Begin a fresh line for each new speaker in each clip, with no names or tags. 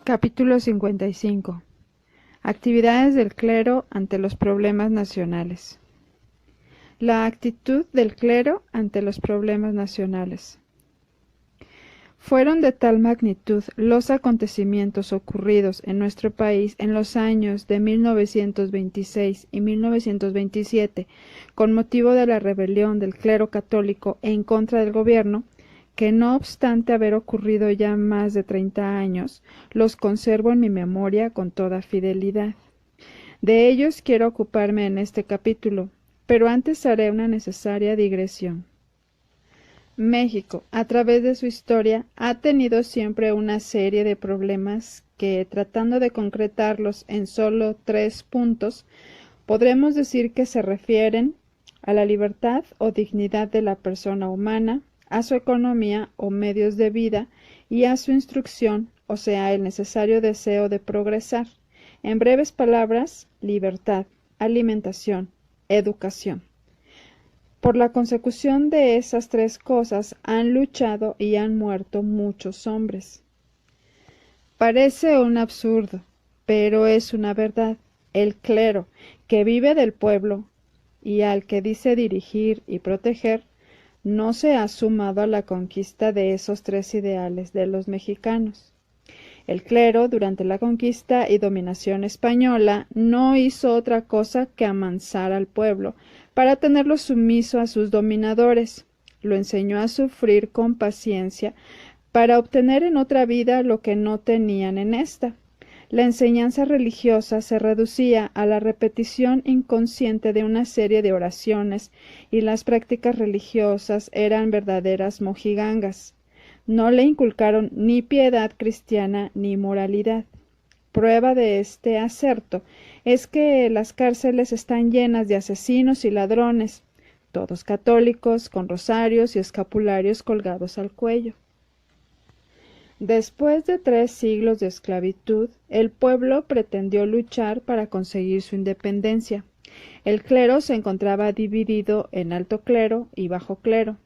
Capítulo 55. Actividades del clero ante los problemas nacionales. La actitud del clero ante los problemas nacionales. Fueron de tal magnitud los acontecimientos ocurridos en nuestro país en los años de 1926 y 1927 con motivo de la rebelión del clero católico en contra del gobierno, que no obstante haber ocurrido ya más de 30 años, los conservo en mi memoria con toda fidelidad. De ellos quiero ocuparme en este capítulo, pero antes haré una necesaria digresión. México, a través de su historia, ha tenido siempre una serie de problemas que, tratando de concretarlos en solo 3 puntos, podremos decir que se refieren a la libertad o dignidad de la persona humana, a su economía o medios de vida y a su instrucción, o sea, el necesario deseo de progresar. En breves palabras, libertad, alimentación, educación. Por la consecución de esas 3 cosas han luchado y han muerto muchos hombres. Parece un absurdo, pero es una verdad. El clero, que vive del pueblo y al que dice dirigir y proteger, no se ha sumado a la conquista de esos 3 ideales de los mexicanos. El clero, durante la conquista y dominación española, no hizo otra cosa que amansar al pueblo para tenerlo sumiso a sus dominadores. Lo enseñó a sufrir con paciencia para obtener en otra vida lo que no tenían en esta. La enseñanza religiosa se reducía a la repetición inconsciente de una serie de oraciones y las prácticas religiosas eran verdaderas mojigangas. No le inculcaron ni piedad cristiana ni moralidad. Prueba de este aserto es que las cárceles están llenas de asesinos y ladrones, todos católicos, con rosarios y escapularios colgados al cuello. Después de 3 siglos de esclavitud, el pueblo pretendió luchar para conseguir su independencia. El clero se encontraba dividido en alto clero y bajo clero.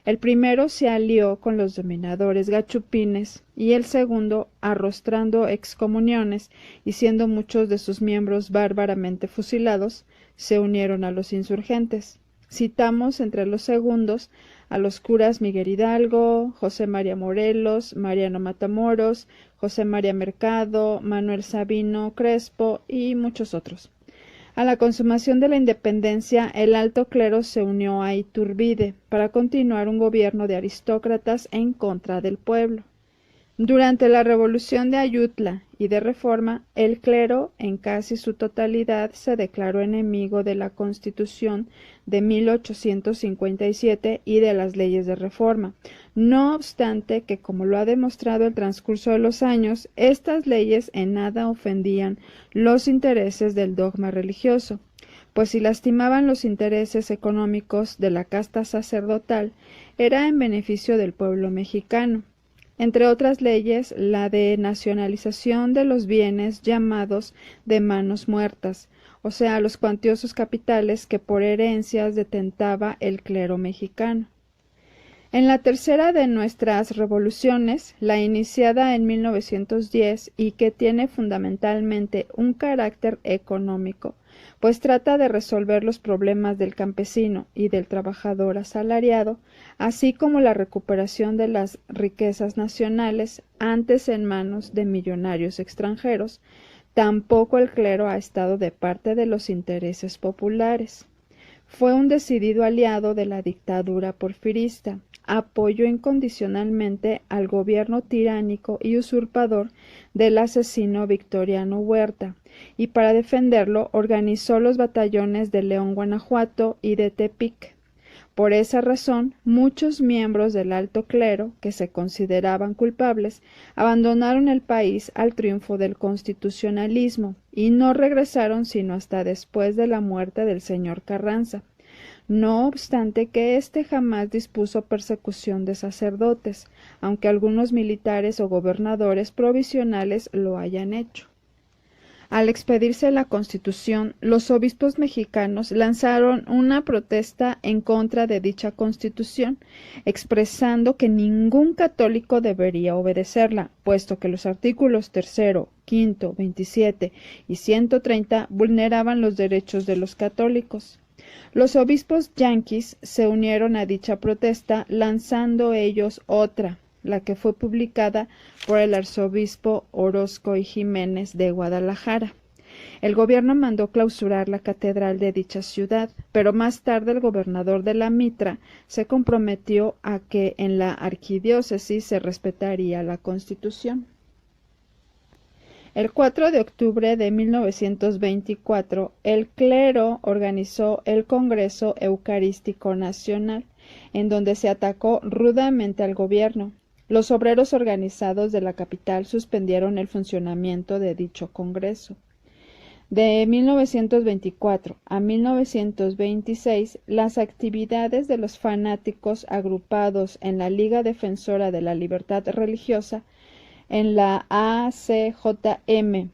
El primero se alió con los dominadores gachupines y el segundo, arrostrando excomuniones y siendo muchos de sus miembros bárbaramente fusilados, se unieron a los insurgentes. Citamos entre los segundos a los curas Miguel Hidalgo, José María Morelos, Mariano Matamoros, José María Mercado, Manuel Sabino Crespo y muchos otros. A la consumación de la independencia, el alto clero se unió a Iturbide para continuar un gobierno de aristócratas en contra del pueblo. Durante la Revolución de Ayutla y de Reforma, el clero en casi su totalidad se declaró enemigo de la Constitución de 1857 y de las leyes de reforma. No obstante que, como lo ha demostrado el transcurso de los años, estas leyes en nada ofendían los intereses del dogma religioso, pues si lastimaban los intereses económicos de la casta sacerdotal, era en beneficio del pueblo mexicano. Entre otras leyes, la de nacionalización de los bienes llamados de manos muertas, o sea, los cuantiosos capitales que por herencias detentaba el clero mexicano. En la tercera de nuestras revoluciones, la iniciada en 1910 y que tiene fundamentalmente un carácter económico, pues trata de resolver los problemas del campesino y del trabajador asalariado, así como la recuperación de las riquezas nacionales antes en manos de millonarios extranjeros, tampoco el clero ha estado de parte de los intereses populares. Fue un decidido aliado de la dictadura porfirista, apoyó incondicionalmente al gobierno tiránico y usurpador del asesino Victoriano Huerta, y para defenderlo organizó los batallones de León, Guanajuato y de Tepic. Por esa razón, muchos miembros del alto clero, que se consideraban culpables, abandonaron el país al triunfo del constitucionalismo y no regresaron sino hasta después de la muerte del señor Carranza. No obstante que éste jamás dispuso persecución de sacerdotes, aunque algunos militares o gobernadores provisionales lo hayan hecho. Al expedirse la Constitución, los obispos mexicanos lanzaron una protesta en contra de dicha Constitución, expresando que ningún católico debería obedecerla, puesto que los artículos 3º, 5º, 27 y 130 vulneraban los derechos de los católicos. Los obispos yanquis se unieron a dicha protesta, lanzando ellos otra, la que fue publicada por el arzobispo Orozco y Jiménez de Guadalajara. El gobierno mandó clausurar la catedral de dicha ciudad, pero más tarde el gobernador de la Mitra se comprometió a que en la arquidiócesis se respetaría la Constitución. El 4 de octubre de 1924, el clero organizó el Congreso Eucarístico Nacional, en donde se atacó rudamente al gobierno. Los obreros organizados de la capital suspendieron el funcionamiento de dicho Congreso. De 1924 a 1926, las actividades de los fanáticos agrupados en la Liga Defensora de la Libertad Religiosa, en la ACJM,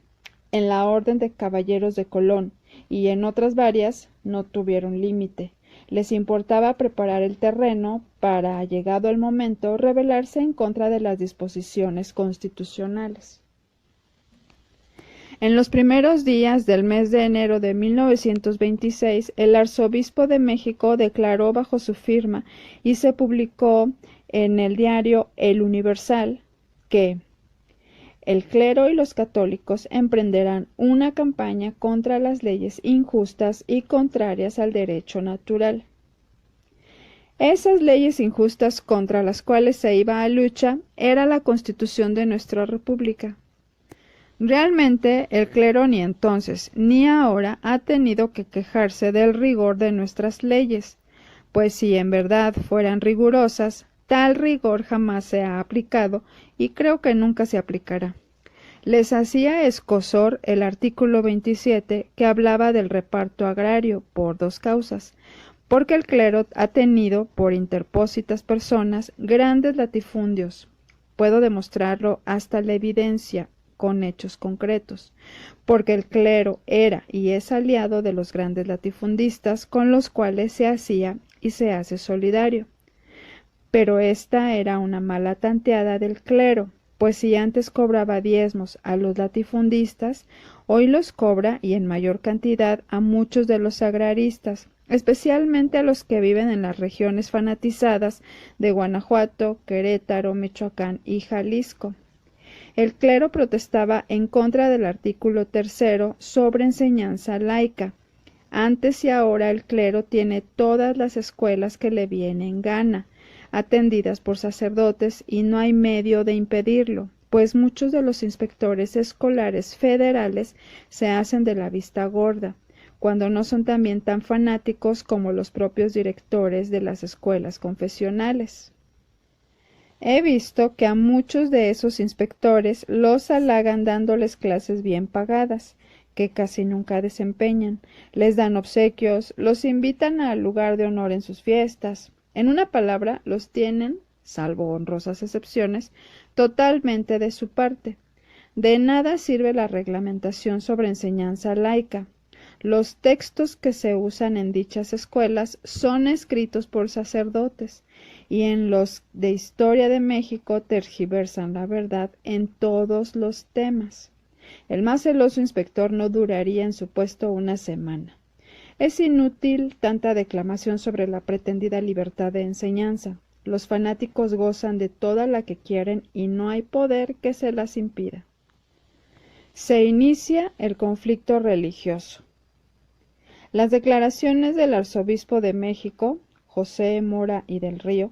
en la Orden de Caballeros de Colón y en otras varias, no tuvieron límite. Les importaba preparar el terreno para, llegado el momento, rebelarse en contra de las disposiciones constitucionales. En los primeros días del mes de enero de 1926, el arzobispo de México declaró bajo su firma y se publicó en el diario El Universal que el clero y los católicos emprenderán una campaña contra las leyes injustas y contrarias al derecho natural. Esas leyes injustas contra las cuales se iba a lucha era la Constitución de nuestra República. Realmente el clero ni entonces ni ahora ha tenido que quejarse del rigor de nuestras leyes, pues si en verdad fueran rigurosas, tal rigor jamás se ha aplicado y creo que nunca se aplicará. Les hacía escozor el artículo 27 que hablaba del reparto agrario por dos causas, porque el clero ha tenido por interpósitas personas grandes latifundios. Puedo demostrarlo hasta la evidencia con hechos concretos, porque el clero era y es aliado de los grandes latifundistas con los cuales se hacía y se hace solidario. Pero esta era una mala tanteada del clero, pues si antes cobraba diezmos a los latifundistas, hoy los cobra y en mayor cantidad a muchos de los agraristas, especialmente a los que viven en las regiones fanatizadas de Guanajuato, Querétaro, Michoacán y Jalisco. El clero protestaba en contra del artículo 3º sobre enseñanza laica. Antes y ahora el clero tiene todas las escuelas que le viene en gana, atendidas por sacerdotes, y no hay medio de impedirlo, pues muchos de los inspectores escolares federales se hacen de la vista gorda, cuando no son también tan fanáticos como los propios directores de las escuelas confesionales. He visto que a muchos de esos inspectores los halagan dándoles clases bien pagadas, que casi nunca desempeñan, les dan obsequios, los invitan al lugar de honor en sus fiestas. En una palabra, los tienen, salvo honrosas excepciones, totalmente de su parte. De nada sirve la reglamentación sobre enseñanza laica. Los textos que se usan en dichas escuelas son escritos por sacerdotes, y en los de Historia de México tergiversan la verdad en todos los temas. El más celoso inspector no duraría en su puesto una semana. Es inútil tanta declamación sobre la pretendida libertad de enseñanza. Los fanáticos gozan de toda la que quieren y no hay poder que se las impida. Se inicia el conflicto religioso. Las declaraciones del arzobispo de México, José Mora y del Río,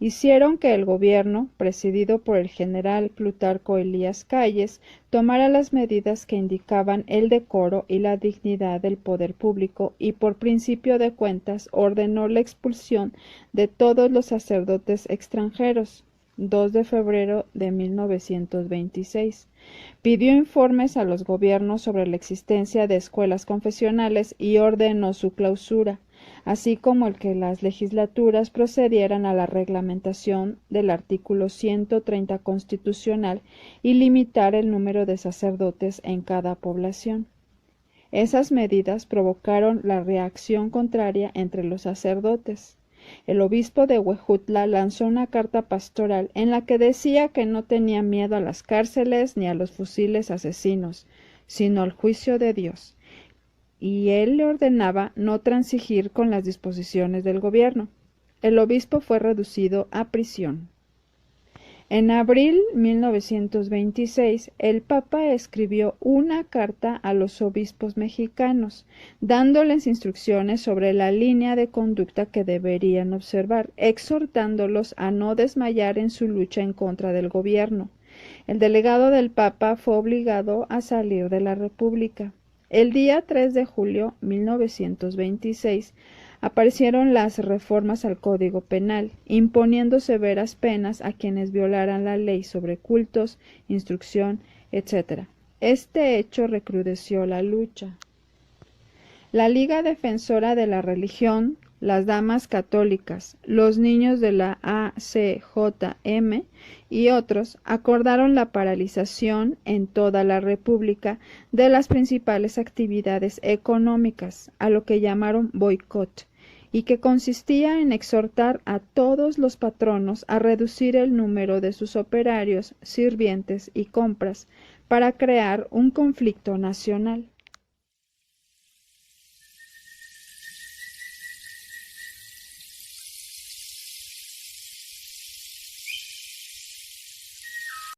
hicieron que el gobierno, presidido por el general Plutarco Elías Calles, tomara las medidas que indicaban el decoro y la dignidad del poder público y por principio de cuentas ordenó la expulsión de todos los sacerdotes extranjeros. 2 de febrero de 1926. Pidió informes a los gobiernos sobre la existencia de escuelas confesionales y ordenó su clausura. así como el que las legislaturas procedieran a la reglamentación del artículo 130 constitucional y limitar el número de sacerdotes en cada población. Esas medidas provocaron la reacción contraria entre los sacerdotes. El obispo de Huejutla lanzó una carta pastoral en la que decía que no tenía miedo a las cárceles ni a los fusiles asesinos, sino al juicio de Dios, y él le ordenaba no transigir con las disposiciones del gobierno. El obispo fue reducido a prisión. En abril 1926, el Papa escribió una carta a los obispos mexicanos, dándoles instrucciones sobre la línea de conducta que deberían observar, exhortándolos a no desmayar en su lucha en contra del gobierno. El delegado del Papa fue obligado a salir de la República. El día 3 de julio 1926 aparecieron las reformas al Código Penal, imponiendo severas penas a quienes violaran la ley sobre cultos, instrucción, etc. Este hecho recrudeció la lucha. La Liga Defensora de la Religión, las Damas Católicas, los niños de la ACJM y otros acordaron la paralización en toda la República de las principales actividades económicas, a lo que llamaron boicot, y que consistía en exhortar a todos los patronos a reducir el número de sus operarios, sirvientes y compras para crear un conflicto nacional.